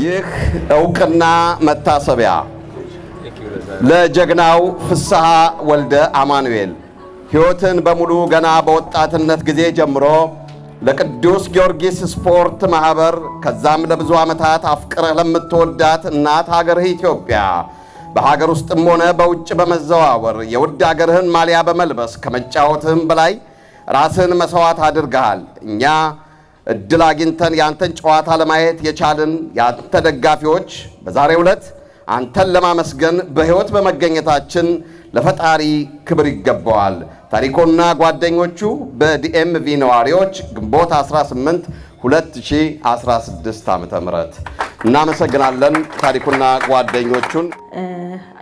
ይህ ዕውቅና መታሰቢያ ለጀግናው ፍስሐ ወልደ አማኑኤል ሕይወትን በሙሉ ገና በወጣትነት ጊዜ ጀምሮ ለቅዱስ ጊዮርጊስ ስፖርት ማህበር ከዛም ለብዙ ዓመታት አፍቅረህ ለምትወዳት እናት ሀገርህ ኢትዮጵያ በሀገር ውስጥም ሆነ በውጭ በመዘዋወር የውድ ሀገርህን ማሊያ በመልበስ ከመጫወትህም በላይ ራስን መስዋዕት አድርገሃል። እኛ እድል አግኝተን ያንተን ጨዋታ ለማየት የቻልን ያንተ ደጋፊዎች በዛሬው ዕለት አንተን ለማመስገን በሕይወት በመገኘታችን ለፈጣሪ ክብር ይገባዋል። ታሪኮና ጓደኞቹ በዲኤምቪ ነዋሪዎች ግንቦት 18 2016 ዓመተ ምህረት እናመሰግናለን። ታሪኩና ጓደኞቹን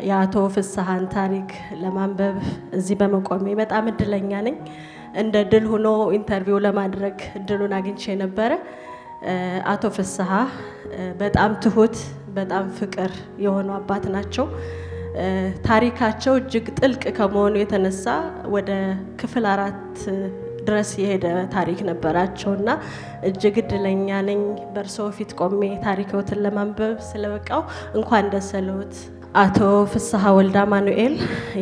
የአቶ ፍስሐን ታሪክ ለማንበብ እዚህ በመቆሜ በጣም እድለኛ ነኝ። እንደ ድል ሆኖ ኢንተርቪው ለማድረግ እድሉን አግኝቼ ነበረ። አቶ ፍስሐ በጣም ትሁት፣ በጣም ፍቅር የሆኑ አባት ናቸው። ታሪካቸው እጅግ ጥልቅ ከመሆኑ የተነሳ ወደ ክፍል 4 ድረስ የሄደ ታሪክ ነበራቸውና እጅግ እድለኛ ነኝ በእርስዎ ፊት ቆሜ ታሪክዎትን ለማንበብ ስለበቃው። እንኳን ደስ ያለዎት። አቶ ፍስሐ ወልደ አማኑኤል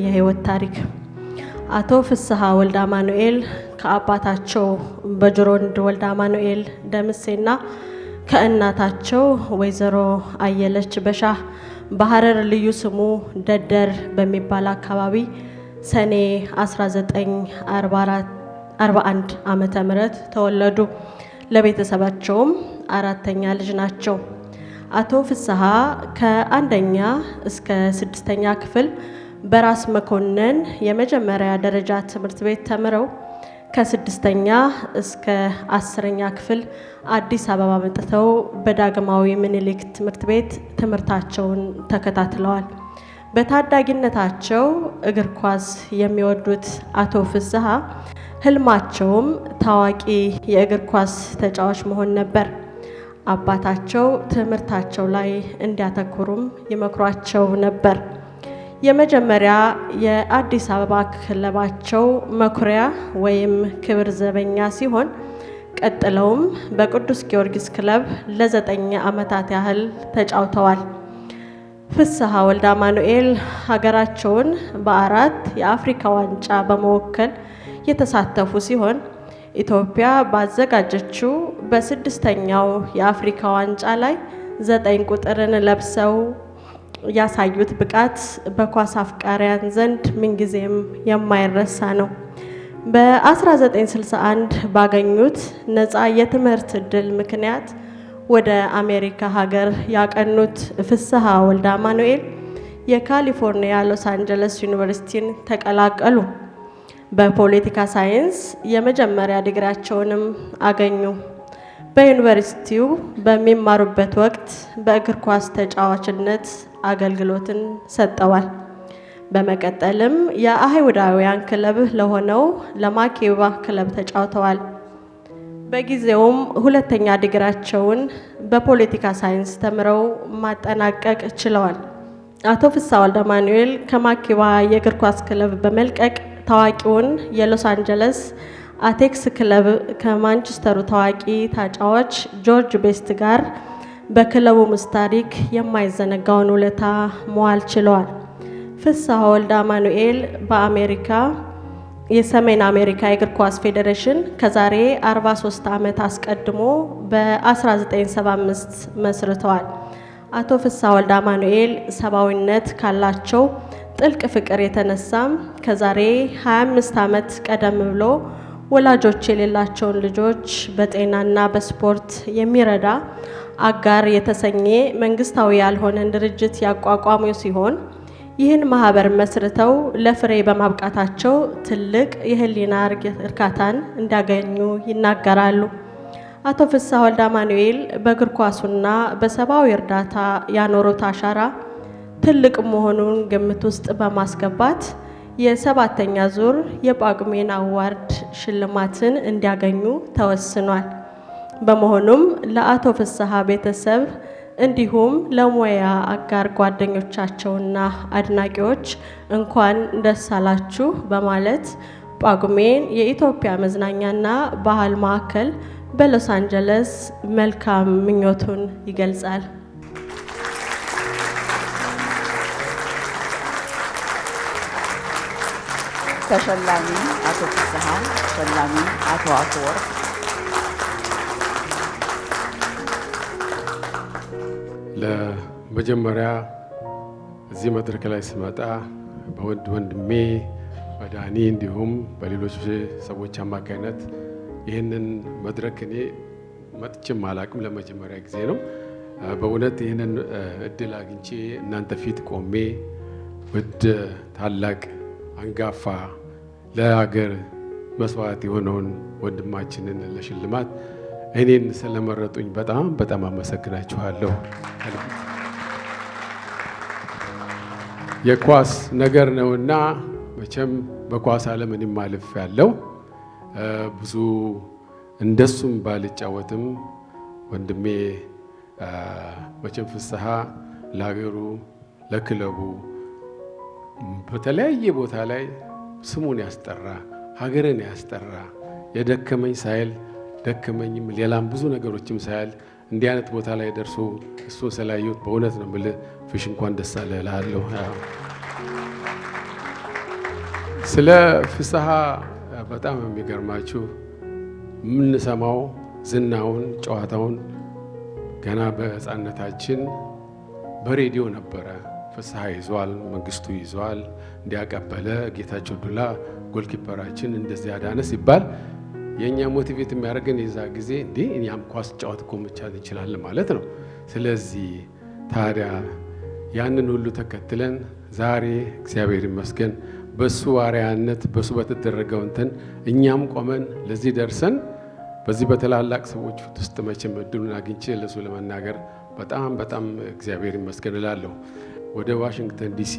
የህይወት ታሪክ። አቶ ፍስሐ ወልደ አማኑኤል ከአባታቸው በጅሮንድ ወልደ አማኑኤል ደምሴና ከእናታቸው ወይዘሮ አየለች በሻህ በሐረር ልዩ ስሙ ደደር በሚባል አካባቢ ሰኔ 1941 ዓመተ ምህረት ተወለዱ። ለቤተሰባቸውም 4ኛ ልጅ ናቸው። አቶ ፍስሐ ከ1ኛ እስከ 6ኛ ክፍል በራስ መኮንን የመጀመሪያ ደረጃ ትምህርት ቤት ተምረው ከ6ኛ እስከ 10ኛ ክፍል አዲስ አበባ መጥተው በዳግማዊ ምኒልክ ትምህርት ቤት ትምህርታቸውን ተከታትለዋል። በታዳጊነታቸው እግር ኳስ የሚወዱት አቶ ፍስሐ ህልማቸውም ታዋቂ የእግር ኳስ ተጫዋች መሆን ነበር። አባታቸው ትምህርታቸው ላይ እንዲያተኩሩም ይመክሯቸው ነበር። የመጀመሪያ የአዲስ አበባ ክለባቸው መኩሪያ ወይም ክብር ዘበኛ ሲሆን ቀጥለውም በቅዱስ ጊዮርጊስ ክለብ ለ9 ዓመታት ያህል ተጫውተዋል። ፍስሐ ወልደ አማኑኤል ሀገራቸውን በ4 የአፍሪካ ዋንጫ በመወከል የተሳተፉ ሲሆን ኢትዮጵያ ባዘጋጀችው በ6ኛው የአፍሪካ ዋንጫ ላይ 9 ቁጥርን ለብሰው ያሳዩት ብቃት በኳስ አፍቃሪያን ዘንድ ምንጊዜም የማይረሳ ነው። በ1961 ባገኙት ነፃ የትምህርት ዕድል ምክንያት ወደ አሜሪካ ሀገር ያቀኑት ፍስሐ ወልደ አማኑኤል የካሊፎርኒያ ሎስ አንጀለስ ዩኒቨርሲቲን ተቀላቀሉ። በፖለቲካ ሳይንስ የመጀመሪያ ዲግሪያቸውንም አገኙ። በዩኒቨርሲቲው በሚማሩበት ወቅት በእግር ኳስ ተጫዋችነት አገልግሎትን ሰጠዋል። በመቀጠልም የአይሁዳውያን ክለብ ለሆነው ለማኬባ ክለብ ተጫውተዋል። በጊዜውም 2ኛ ዲግሪያቸውን በፖለቲካ ሳይንስ ተምረው ማጠናቀቅ ችለዋል። አቶ ፍስሐ ወልደ አማኑኤል ከማኬባ የእግር ኳስ ክለብ በመልቀቅ ታዋቂውን የሎስ አንጀለስ አቴክስ ክለብ ከማንቸስተሩ ታዋቂ ተጫዋች ጆርጅ ቤስት ጋር በክለቡ ውስጥ ታሪክ የማይዘነጋውን ውለታ መዋል ችለዋል። ፍስሐ ወልደ አማኑኤል በአሜሪካ የሰሜን አሜሪካ የእግር ኳስ ፌዴሬሽን ከዛሬ 43 ዓመት አስቀድሞ በ1975 መስርተዋል። አቶ ፍስሐ ወልደ አማኑኤል ሰብአዊነት ካላቸው ጥልቅ ፍቅር የተነሳም ከዛሬ 25 ዓመት ቀደም ብሎ ወላጆች የሌላቸውን ልጆች በጤናና በስፖርት የሚረዳ አጋር የተሰኘ መንግስታዊ ያልሆነን ድርጅት ያቋቋሙ ሲሆን ይህን ማህበር መስርተው ለፍሬ በማብቃታቸው ትልቅ የህሊና እርካታን እንዲያገኙ ይናገራሉ። አቶ ፍስሐ ወልደ አማኑኤል በእግር ኳሱና በሰብአዊ እርዳታ ያኖሩት አሻራ ትልቅ መሆኑን ግምት ውስጥ በማስገባት የ7ኛ ዙር የጳጉሜን አዋርድ ሽልማትን እንዲያገኙ ተወስኗል። በመሆኑም ለአቶ ፍስሐ ቤተሰብ እንዲሁም ለሙያ አጋር ጓደኞቻቸውና አድናቂዎች እንኳን ደስ አላችሁ በማለት ጳጉሜን የኢትዮጵያ መዝናኛና ባህል ማዕከል በሎስ አንጀለስ መልካም ምኞቱን ይገልጻል። ተሸላሚ አቶ ፍስሐ፣ ተሸላሚ አቶ አፈወርቅ። ለመጀመሪያ እዚህ መድረክ ላይ ስመጣ በወንድሜ በዳኒ እንዲሁም በሌሎች ሰዎች አማካይነት ይህንን መድረክ እኔ መጥቼም አላቅም፣ ለመጀመሪያ ጊዜ ነው። በእውነት ይህንን እድል አግኝቼ እናንተ ፊት ቆሜ ውድ ታላቅ አንጋፋ ለሀገር መስዋዕት የሆነውን ወንድማችንን ለሽልማት እኔን ስለመረጡኝ በጣም በጣም አመሰግናችኋለሁ። የኳስ ነገር ነውና መቼም በኳስ ዓለም እኔም አልፍ ያለው ብዙ እንደሱም ባልጫወትም ወንድሜ መቼም ፍስሐ ለሀገሩ ለክለቡ በተለያየ ቦታ ላይ ስሙን ያስጠራ ሀገርን ያስጠራ የደከመኝ ሳይል ደከመኝም ሌላም ብዙ ነገሮችም ሳይል እንዲህ አይነት ቦታ ላይ ደርሶ እሱን ስላየሁት በእውነት ነው የምልህ ፊሽ እንኳን ደስ አለህ እልሃለሁ። ስለ ፍስሐ በጣም የሚገርማችሁ የምንሰማው ዝናውን ጨዋታውን ገና በሕፃንነታችን በሬዲዮ ነበረ። ፍስሐ ይዟል፣ መንግስቱ ይዟል፣ እንዲያቀበለ ጌታቸው ዱላ ጎልኪፐራችን እንደዚህ አዳነ ሲባል የኛ ሞቲቬት የሚያደርገን የዛ ጊዜ እንዴ እኛም ኳስ ጫወት እኮ መቻል እንችላለን ማለት ነው። ስለዚህ ታዲያ ያንን ሁሉ ተከትለን ዛሬ እግዚአብሔር ይመስገን በሱ አርአያነት በሱ በተደረገው እንትን እኛም ቆመን ለዚህ ደርሰን በዚህ በተላላቅ ሰዎች ፊት ውስጥ መቼም እድሉን አግኝቼ ለሱ ለመናገር በጣም በጣም እግዚአብሔር ይመስገን እላለሁ። ወደ ዋሽንግተን ዲሲ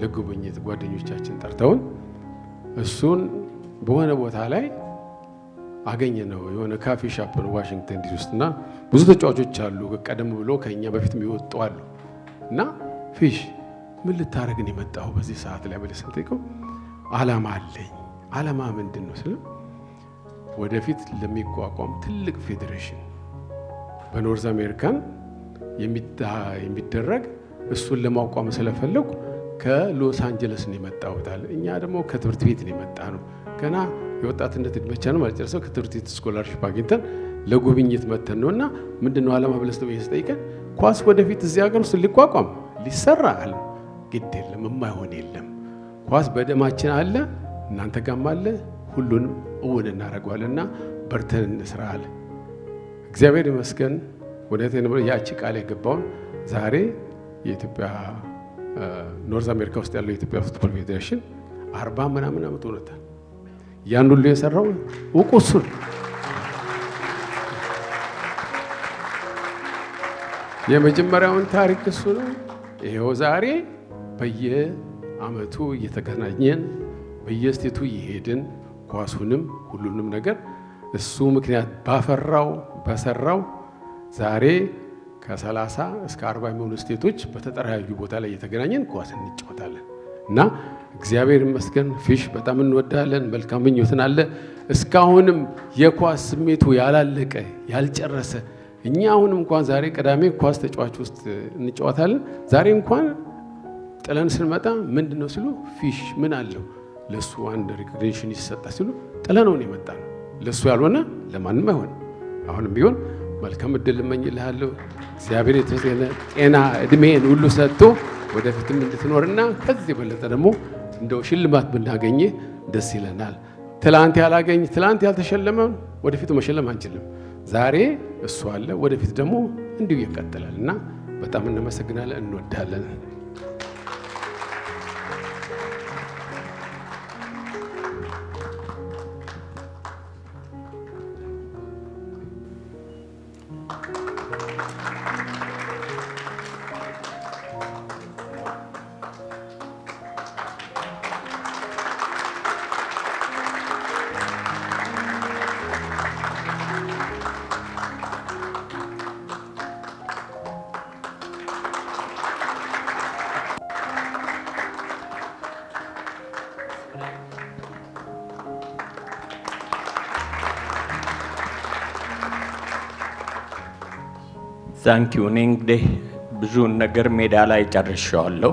ለጉብኝት ጓደኞቻችን ጠርተውን እሱን በሆነ ቦታ ላይ አገኘ ነው። የሆነ ካፌ ሻፕ ነው ዋሽንግተን ዲሲ ውስጥና ብዙ ተጫዋቾች አሉ ቀደም ብሎ ከኛ በፊትም ይወጡ አሉ። እና ፊሽ ምን ልታረግ ነው የመጣው በዚህ ሰዓት ላይ ብለህ ስንጠይቀው ዓላማ አለኝ። ዓላማ ምንድን ነው ስለ ወደፊት ለሚቋቋም ትልቅ ፌዴሬሽን በኖርዝ አሜሪካን የሚደረግ እሱን ለማቋቋም ስለፈለኩ ከሎስ አንጀለስ ነው የመጣሁት አለ። እኛ ደግሞ ከትምህርት ቤት ነው የመጣ ነው ገና የወጣትነት እድሜያችን ማለት ነው። ከትምህርት ቤት ስኮላርሺፕ አግኝተን ለጉብኝት መተን ነውና ምንድነው ዓላማ ብለስ ነው ይስጠይቀን ኳስ ወደፊት እዚህ ሀገር ውስጥ ሊቋቋም ሊሰራ አለ። ግድ የለም የማይሆን የለም። ኳስ በደማችን አለ፣ እናንተ ጋርም አለ። ሁሉንም እውን እናደርገዋለንና በርተን እንስራ አለ። እግዚአብሔር ይመስገን ወደተነ ያቺ ቃል የገባውን ዛሬ የኢትዮጵያ ኖርዝ አሜሪካ ውስጥ ያለው የኢትዮጵያ ፉትቦል ፌዴሬሽን 40 ምናምን ዓመት ሆኖታል። ያን ሁሉ የሰራው እቁሱን የመጀመሪያውን ታሪክ እሱ ነው። ይሄው ዛሬ በየአመቱ እየተገናኘን በየስቴቱ እየሄድን ኳሱንም ሁሉንም ነገር እሱ ምክንያት ባፈራው በሰራው ዛሬ ከ30 እስከ 40 የሚሆኑ ስቴቶች በተጠራዩ ቦታ ላይ እየተገናኘን ኳስ እንጫወታለን እና እግዚአብሔር ይመስገን ፊሽ በጣም እንወዳለን። መልካም ምኞትን አለ። እስካሁንም የኳስ ስሜቱ ያላለቀ ያልጨረሰ እኛ አሁንም እንኳን ዛሬ ቅዳሜ ኳስ ተጫዋች ውስጥ እንጫወታለን። ዛሬ እንኳን ጥለን ስንመጣ ምንድነው ሲሉ ፊሽ ምን አለው ለሱ አንድ ሪኮግኒሽን ይሰጣ ሲሉ ጥለነው ነው የመጣነው። ለሱ ያልሆነ ለማንም አይሆን። አሁንም ቢሆን መልካም እድል እመኝልሃለሁ። እግዚአብሔር የተሰጠነ ጤና እድሜን ሁሉ ሰጥቶ ወደፊትም እንድትኖርና ከዚህ የበለጠ ደግሞ እንደው ሽልማት ብናገኝ ደስ ይለናል። ትላንት ያልተሸለመ ወደፊት መሸለም አንችልም። ዛሬ እሱ አለ፣ ወደፊት ደግሞ እንዲሁ ይቀጥላልና በጣም እናመሰግናለን፣ እንወዳለን። ታንኪዩ። እኔ እንግዲህ ብዙውን ነገር ሜዳ ላይ ጨርሻለሁ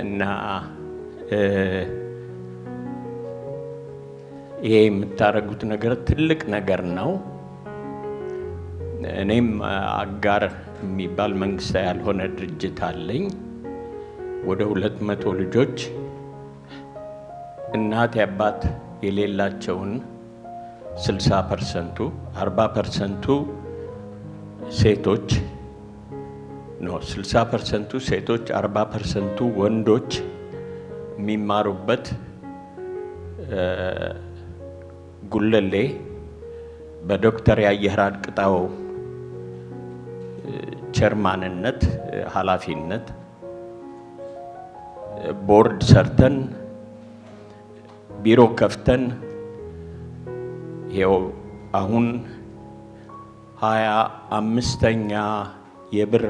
እና ይሄ የምታደርጉት ነገር ትልቅ ነገር ነው። እኔም አጋር የሚባል መንግስታዊ ያልሆነ ድርጅት አለኝ። ወደ 200 ልጆች እናት አባት የሌላቸውን 60% 40% ሴቶች ነው 60% ሴቶች 40% ወንዶች የሚማሩበት ጉለሌ በዶክተር ያየህራድ ቅጣው ቸርማንነት ኃላፊነት ቦርድ ሰርተን ቢሮ ከፍተን ይኸው አሁን 25ኛ የብር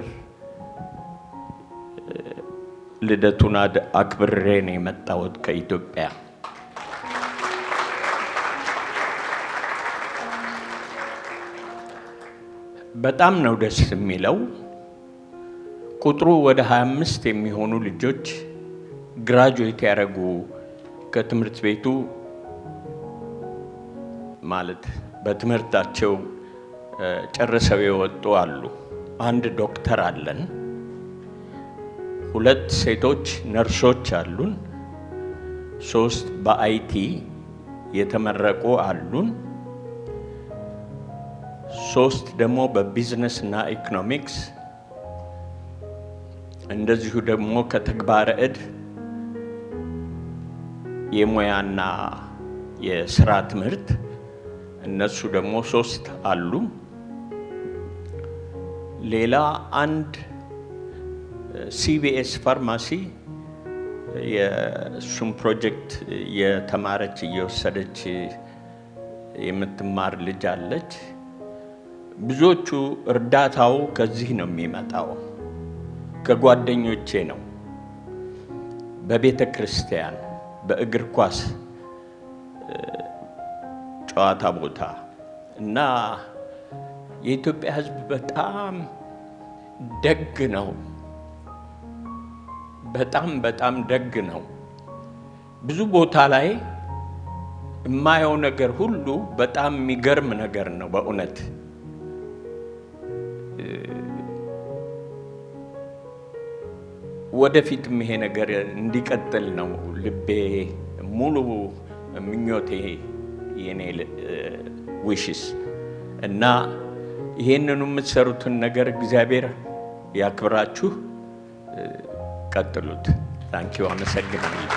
ልደቱን አክብሬ ነው የመጣሁት ከኢትዮጵያ። በጣም ነው ደስ የሚለው። ቁጥሩ ወደ 25 የሚሆኑ ልጆች ግራጁዌት ያደረጉ ከትምህርት ቤቱ ማለት በትምህርታቸው ጨርሰው የወጡ አሉ። አንድ ዶክተር አለን፣ 2 ሴቶች ነርሶች አሉን፣ 3 በአይቲ የተመረቁ አሉን፣ 3 ደግሞ በቢዝነስ እና ኢኮኖሚክስ እንደዚሁ ደግሞ ከተግባረ ዕድ የሙያና የስራ ትምህርት እነሱ ደግሞ 3 አሉ። ሌላ አንድ ሲቢኤስ ፋርማሲ የሱም ፕሮጀክት የተማረች እየወሰደች የምትማር ልጅ አለች። ብዙዎቹ እርዳታው ከዚህ ነው የሚመጣው፣ ከጓደኞቼ ነው፣ በቤተ ክርስቲያን፣ በእግር ኳስ ጨዋታ ቦታ እና የኢትዮጵያ ሕዝብ በጣም ደግ ነው። በጣም ደግ ነው። ብዙ ቦታ ላይ የማየው ነገር ሁሉ በጣም የሚገርም ነገር ነው በእውነት። ወደፊትም ይሄ ነገር እንዲቀጥል ነው ልቤ ሙሉ ምኞቴ የኔ ዊሽስ እና ይሄንኑ የምትሰሩትን ነገር እግዚአብሔር ያክብራችሁ፣ ቀጥሉት። ታንኪዩ፣ አመሰግናለሁ።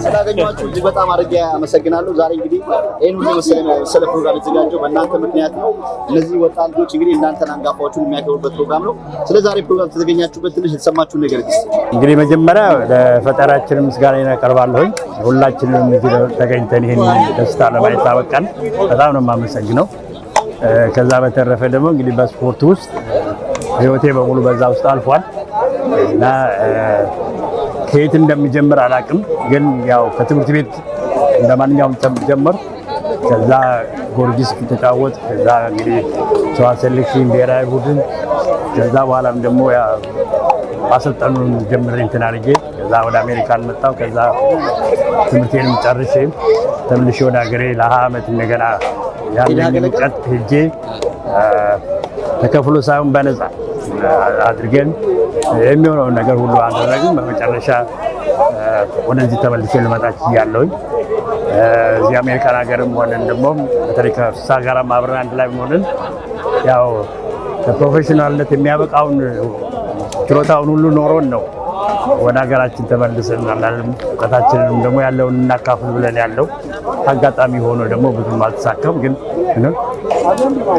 ስላገኘኋችሁ እጅግ በጣም አድርጌ አመሰግናለሁ። ዛሬ እንግዲህ ይሄን ሁሉ መሰለ ፕሮግራም የተዘጋጀው በእናንተ ምክንያት ነው። እነዚህ ወጣት ልጆች እንግዲህ እናንተን አንጋፋዎቹን የሚያከብሩበት ፕሮግራም ነው። ስለዛሬ ፕሮግራም ተዘጋኛችሁበት ትንሽ የተሰማችሁን ነገር እንግዲህ መጀመሪያ ለፈጠራችን ምስጋና እናቀርባለሁ። ሁላችንም እዚህ ተገኝተን ይሄን ደስታ ለማየት አበቃን። በጣም ነው የማመሰግነው። ከዛ በተረፈ ደግሞ እንግዲህ በስፖርት ውስጥ ህይወቴ በሙሉ በዛ ውስጥ አልፏል እና ከየት እንደሚጀምር አላውቅም፣ ግን ያው ከትምህርት ቤት እንደማንኛውም ጀመር። ከዛ ጊዮርጊስ ተጫወት፣ ከዛ እንግዲህ ጨዋ ሴሌክሽን ብሔራዊ ቡድን፣ ከዛ በኋላም ደግሞ ያ አሰልጣኑን ጀምሬ እንትን አድርጌ ከዛ ወደ አሜሪካን መጣሁ። ከዛ ትምህርቴንም ጨርሼ ተመልሼ ወደ ሀገሬ ለ20 ዓመት እንደገና ያለኝን ቀጥ ሄጄ ተከፍሎ ሳይሆን በነፃ አድርገን የሚሆነውን ነገር ሁሉ አደረግን። በመጨረሻ ወደዚህ ተመልሼ ልመጣ ችያለሁኝ። እዚህ አሜሪካን ሀገርም ሆነን ደግሞ በተለይ ከፍስሐ ጋር አብረን አንድ ላይ ሆነን ያው ለፕሮፌሽናልነት የሚያበቃውን ችሎታውን ሁሉ ኖሮን ነው ወደ ሀገራችን ተመልሰን አላለም እውቀታችንንም ደግሞ ያለውን እናካፍል ብለን ያለው አጋጣሚ ሆኖ ደግሞ ብዙም አልተሳካም። ግን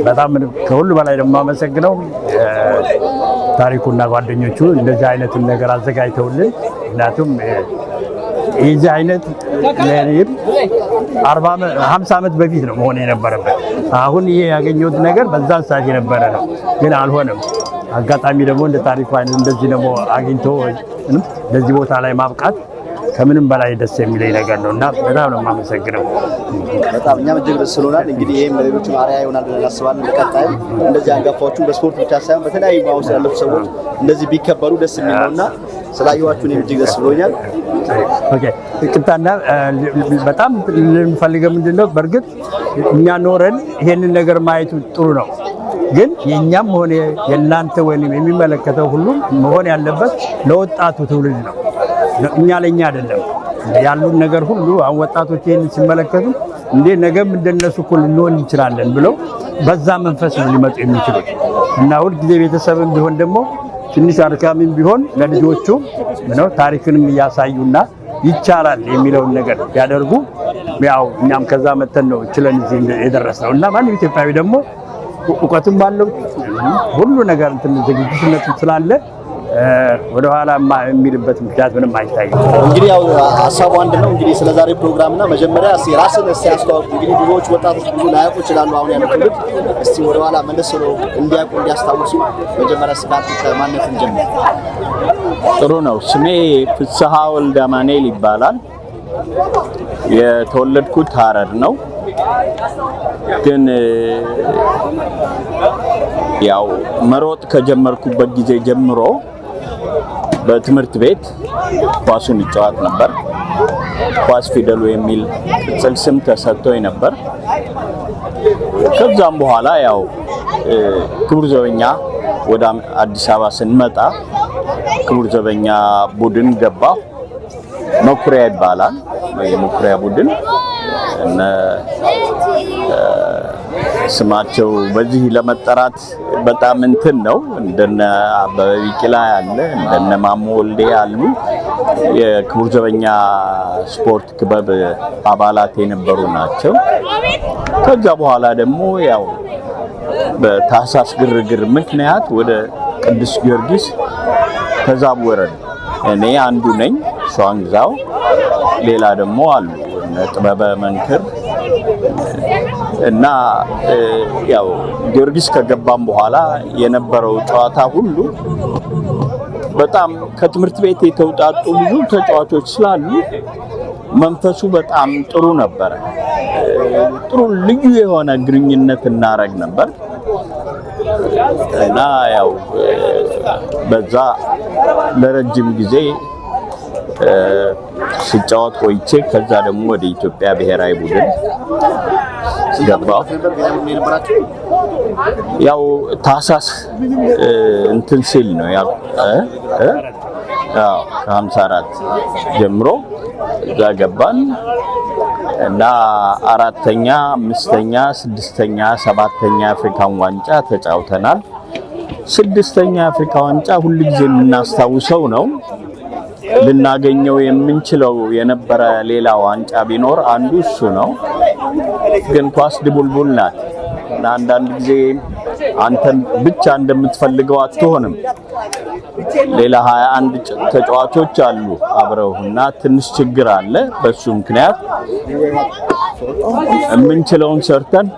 በጣም ከሁሉ በላይ ደግሞ አመሰግነው ታሪኩና ጓደኞቹ እንደዚህ አይነቱን ነገር አዘጋጅተውልን ምክንያቱም የዚህ አይነት ለሪም 50 ዓመት በፊት ነው መሆን የነበረበት አሁን ይሄ ያገኘሁት ነገር በዛን ሰዓት የነበረ ነው ግን አልሆነም አጋጣሚ ደግሞ እንደ ታሪኩ አይነት እንደዚህ ደግሞ አግኝቶ እንደዚህ ቦታ ላይ ማብቃት ከምንም በላይ ደስ የሚለኝ ነገር ነውና በጣም ነው የማመሰግነው በጣም እኛም እጅግ ደስ ብሎናል እንግዲህ ይሄም ለሌሎች ማሪያ ይሆናል ብለን እናስባለን በቀጣይ እንደዚህ አንጋፋዎቹ በስፖርት ብቻ ሳይሆን በተለያዩ ማውስ ያለፉ ሰዎች እንደዚህ ቢከበሩ ደስ የሚል ነውና ስላየኋችሁ እኔም እጅግ ደስ ብሎኛል ኦኬ ቅጣና በጣም ልንፈልገው ምንድነው በርግጥ እኛ ኖረን ይሄንን ነገር ማየቱ ጥሩ ነው ግን የኛም ሆነ የናንተ ወይንም የሚመለከተው ሁሉ መሆን ያለበት ለወጣቱ ትውልድ ነው እኛ ለኛ አይደለም ያሉን ነገር ሁሉ አሁን ወጣቶች ይሄንን ሲመለከቱ እንዴ ነገም እንደነሱ እኮ ልንሆን እንችላለን ብለው በዛ መንፈስ ነው ሊመጡ የሚችሉት እና ሁሉ ጊዜ ቤተሰብም ቢሆን ደግሞ ትንሽ አድካሚም ቢሆን ለልጆቹ ነው ታሪክንም ያሳዩና ይቻላል የሚለውን ነገር ያደርጉ ያው እኛም ከዛ መተን ነው ችለን እዚህ የደረስነው እና ማንም ኢትዮጵያዊ ደግሞ እውቀቱም ባለው ሁሉ ነገር እንትን ዝግጅትነት ስላለ ወደ ኋላ የሚልበት ምክንያት ምንም አይታይም እንግዲህ ያው ሐሳቡ አንድ ነው እንግዲህ ስለዛሬ ፕሮግራምና መጀመሪያ ራስን ሲያስተዋውቁ እንግዲህ ብዙዎች ወጣቶች ብዙ ላያውቁ ይችላሉ አሁን ያሉት ልጅ እስቲ ወደ ኋላ መለስ ብለው እንዲያውቁ እንዲያስታውሱ መጀመሪያ ስካት ከማንነት እንጀምር ጥሩ ነው ስሜ ፍስሐ ወልደ አማኑኤል ይባላል የተወለድኩት ሐረር ነው ግን ያው መሮጥ ከጀመርኩበት ጊዜ ጀምሮ በትምህርት ቤት ኳሱን ይጫወት ነበር ኳስ ፊደሉ የሚል ቅጽል ስም ተሰጥቶኝ ነበር ከዛም በኋላ ያው ክቡር ዘበኛ ወደ አዲስ አበባ ስንመጣ ክቡር ዘበኛ ቡድን ገባ መኩሪያ ይባላል የመኩሪያ ቡድን እና ስማቸው በዚህ ለመጠራት በጣም እንትን ነው እንደነ አበበ ቢቂላ ያለ እንደነ ማሞ ወልዴ ያሉ የክቡር ዘበኛ ስፖርት ክበብ አባላት የነበሩ ናቸው ከዛ በኋላ ደግሞ ያው በታህሳስ ግርግር ምክንያት ወደ ቅዱስ ጊዮርጊስ ተዛወረን እኔ አንዱ ነኝ ሸዋንግዛው ሌላ ደግሞ አሉ ጥበበ መንክር እና ያው ጊዮርጊስ ከገባም በኋላ የነበረው ጨዋታ ሁሉ በጣም ከትምህርት ቤት የተውጣጡ ብዙ ተጫዋቾች ስላሉ መንፈሱ በጣም ጥሩ ነበር ጥሩ ልዩ የሆነ ግንኙነት እናረግ ነበር እና ያው በዛ ለረጅም ጊዜ ሲጫወት ቆይቼ ከዛ ደግሞ ወደ ኢትዮጵያ ብሔራዊ ቡድን ገባሁ ያው ታህሳስ እንትን ሲል ነው ያው ከ54 ጀምሮ እዛ ገባን እና አራተኛ አምስተኛ ስድስተኛ ሰባተኛ አፍሪካን ዋንጫ ተጫውተናል ስድስተኛ አፍሪካ ዋንጫ ሁሉ ጊዜ የምናስታውሰው ነው ልናገኘው የምንችለው የነበረ ሌላ ዋንጫ ቢኖር አንዱ እሱ ነው ግን ኳስ ድቡልቡል ናት እና አንዳንድ ጊዜ አንተን ብቻ እንደምትፈልገው አትሆንም ሌላ 21 ተጫዋቾች አሉ አብረውና ትንሽ ችግር አለ በሱ ምክንያት የምንችለውን ሰርተን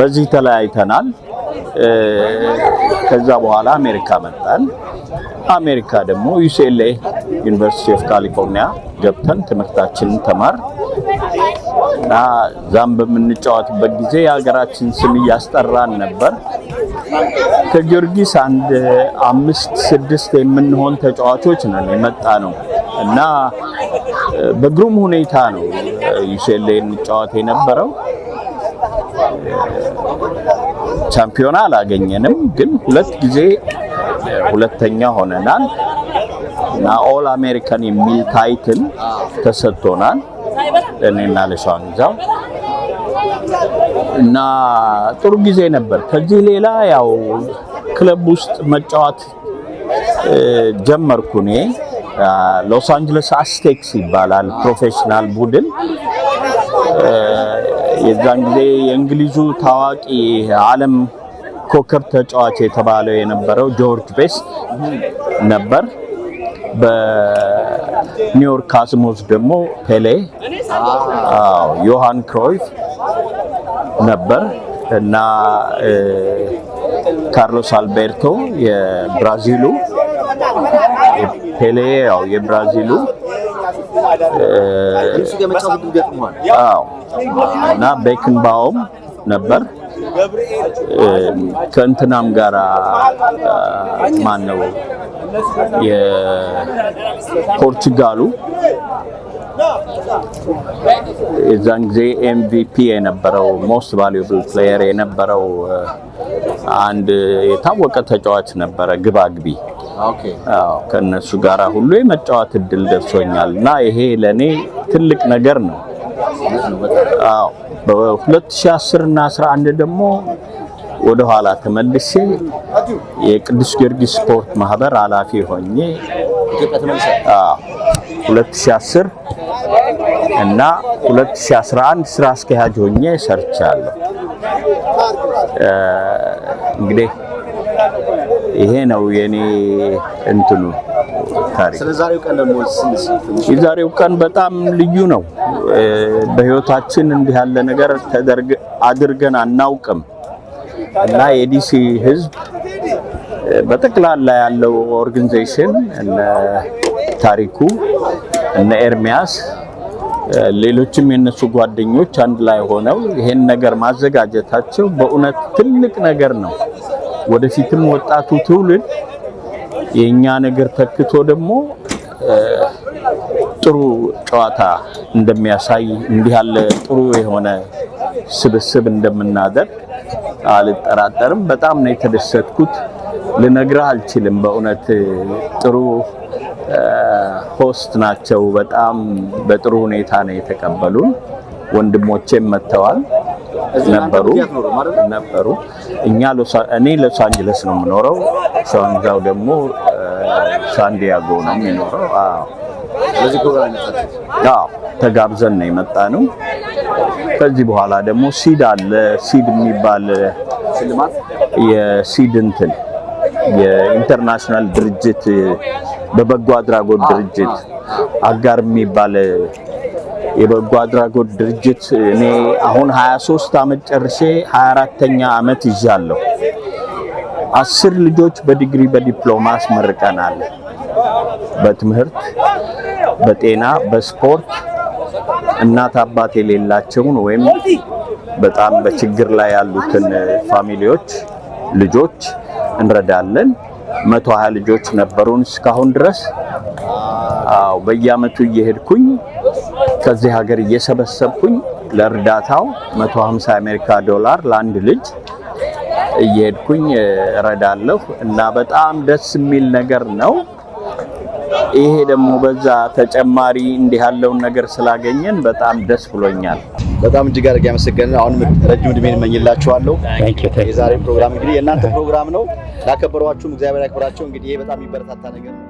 በዚህ ተለያይተናል ከዛ በኋላ አሜሪካ መጣን አሜሪካ ደግሞ UCLA ዩኒቨርሲቲ ኦፍ ካሊፎርኒያ ገብተን ትምህርታችንን ተማር እና ዛም በምንጫወትበት ጊዜ የሀገራችን ስም እያስጠራን ነበር ከጊዮርጊስ አንድ 5-6 የምንሆን ተጫዋቾች ነን የመጣ ነው እና በግሩም ሁኔታ ነው UCLA እንጫወት የነበረው ቻምፒዮና አላገኘንም ግን ሁለት ጊዜ ሁለተኛ ሆነናል እና ኦል አሜሪካን የሚል ታይትል ተሰጥቶናል ለኔና ለሸዋንግዛው እና ጥሩ ጊዜ ነበር ከዚህ ሌላ ያው ክለብ ውስጥ መጫወት ጀመርኩ እኔ ሎስ አንጀለስ አስቴክስ ይባላል ፕሮፌሽናል ቡድን። የዛን ጊዜ የእንግሊዙ ታዋቂ ዓለም ኮከብ ተጫዋች የተባለው የነበረው ጆርጅ ቤስት ነበር። በኒውዮርክ ካዝሞስ ደግሞ ፔሌ፣ ዮሃን ክሮይፍ ነበር እና ካርሎስ አልቤርቶ የብራዚሉ፣ ፔሌ ያው የብራዚሉ እና ቤክንባውም ነበር። ከእንትናም ጋራ ማን ነው የፖርቹጋሉ የዛን ጊዜ ኤምቪፒ የነበረው ሞስት ቫሉብል ፕሌየር የነበረው አንድ የታወቀ ተጫዋች ነበረ ግባግቢ። ከነሱ ጋራ ሁሉ የመጫወት እድል ደርሶኛል እና ይሄ ለኔ ትልቅ ነገር ነው። በ2010 እና 11 ደግሞ ወደ ኋላ ተመልሼ የቅዱስ ጊዮርጊስ ስፖርት ማህበር ኃላፊ ሆኜ 2010 እና 2011 ስራ አስኪያጅ ሆኜ ሰርቻለሁ። እንግዲህ ይሄ ነው የኔ እንትኑ ታሪክ። ስለዛሬው ቀን ደግሞ የዛሬው ቀን በጣም ልዩ ነው። በህይወታችን እንዲህ ያለ ነገር አድርገን አናውቅም እና የዲሲ ህዝብ በጠቅላላ ያለው ኦርጋናይዜሽን እነ ታሪኩ እነ ኤርሚያስ ሌሎችም የነሱ ጓደኞች አንድ ላይ ሆነው ይሄን ነገር ማዘጋጀታቸው በእውነት ትልቅ ነገር ነው። ወደፊትም ወጣቱ ትውልድ የኛ ነገር ተክቶ ደግሞ ጥሩ ጨዋታ እንደሚያሳይ እንዲህ ያለ ጥሩ የሆነ ስብስብ እንደምናደርግ አልጠራጠርም። በጣም ነው የተደሰትኩት። ልነግርህ አልችልም። በእውነት ጥሩ ሆስት ናቸው። በጣም በጥሩ ሁኔታ ነው የተቀበሉን። ወንድሞቼም መተዋል ነበሩ። እኔ ሎስ አንጀለስ ነው የምኖረው። ሻንዛው ደግሞ ሳንዲያጎ ነው የሚኖረው። ለዚህ ፕሮግራም ተጋብዘን ነው የመጣነው። ከዚህ በኋላ ደግሞ ሲድ አለ። ሲድ የሚባል ሽልማት የሲድ እንትን የኢንተርናሽናል ድርጅት በበጎ አድራጎት ድርጅት አጋር የሚባል የበጎ አድራጎት ድርጅት እኔ አሁን 23 አመት ጨርሼ 24ኛ አመት ይዣለሁ። 10 ልጆች በዲግሪ በዲፕሎማ አስመርቀናል። በትምህርት፣ በጤና፣ በስፖርት እናት አባት የሌላቸውን ወይም በጣም በችግር ላይ ያሉትን ፋሚሊዎች ልጆች እንረዳለን። 120 ልጆች ነበሩን እስካሁን ድረስ። በየአመቱ እየሄድኩኝ ከዚህ ሀገር እየሰበሰብኩኝ ለእርዳታው 150 አሜሪካ ዶላር ለአንድ ልጅ እየሄድኩኝ እረዳለሁ እና በጣም ደስ የሚል ነገር ነው። ይሄ ደግሞ በዛ ተጨማሪ እንዲህ ያለውን ነገር ስላገኘን በጣም ደስ ብሎኛል። በጣም እጅግ አድርጌ አመሰግናለሁ። አሁንም ረጅም ዕድሜን እመኝላችኋለሁ። የዛሬ ፕሮግራም እንግዲህ የእናንተ ፕሮግራም ነው። ላከበሯችሁም እግዚአብሔር ያክብራቸው። እንግዲህ ይሄ በጣም የሚበረታታ ነገር ነው።